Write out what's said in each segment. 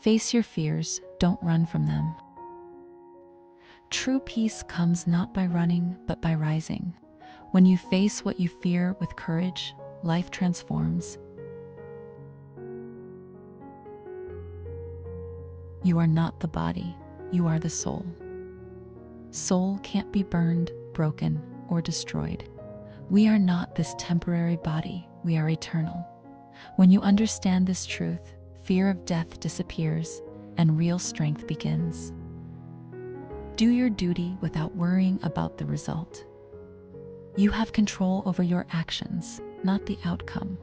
Face your fears, don't run from them. True peace comes not by running, but by rising. When you face what you fear with courage, life transforms. You are not the body, you are the soul. Soul can't be burned, broken, or destroyed. We are not this temporary body, we are eternal. When you understand this truth, fear of death disappears and real strength begins. Do your duty without worrying about the result. You have control over your actions, not the outcome.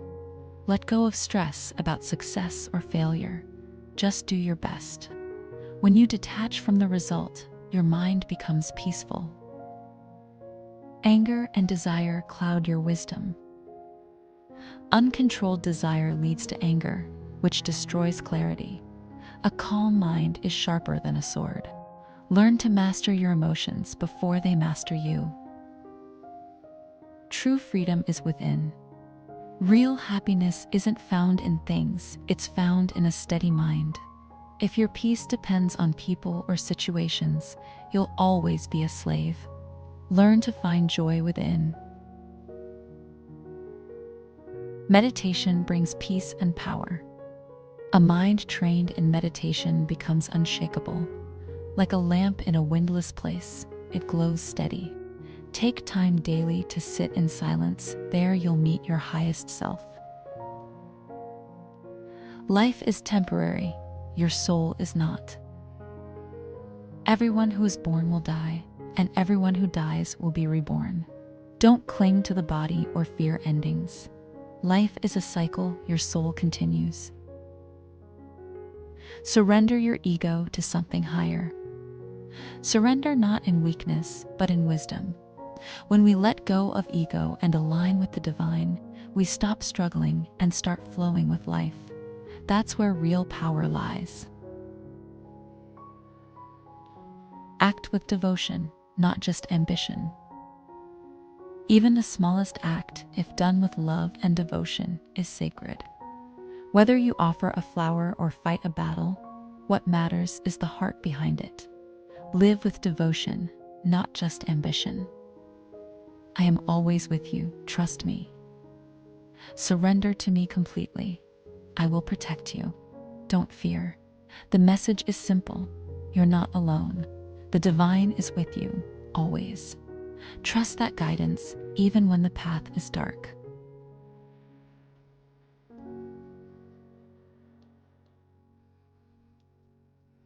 Let go of stress about success or failure. Just do your best. When you detach from the result, your mind becomes peaceful. Anger and desire cloud your wisdom. Uncontrolled desire leads to anger, which destroys clarity. A calm mind is sharper than a sword. Learn to master your emotions before they master you. True freedom is within. Real happiness isn't found in things, it's found in a steady mind. If your peace depends on people or situations, you'll always be a slave. Learn to find joy within. Meditation brings peace and power. A mind trained in meditation becomes unshakable. Like a lamp in a windless place, it glows steady. Take time daily to sit in silence. There you'll meet your highest self. Life is temporary. Your soul is not. Everyone who is born will die, and everyone who dies will be reborn. Don't cling to the body or fear endings. Life is a cycle, your soul continues. Surrender your ego to something higher. Surrender not in weakness, but in wisdom. When we let go of ego and align with the divine, we stop struggling and start flowing with life. That's where real power lies. Act with devotion, not just ambition. Even the smallest act, if done with love and devotion, is sacred. Whether you offer a flower or fight a battle, what matters is the heart behind it. Live with devotion, not just ambition. I am always with you, trust me. Surrender to me completely. I will protect you. Don't fear. The message is simple. You're not alone. The divine is with you, always. Trust that guidance, even when the path is dark.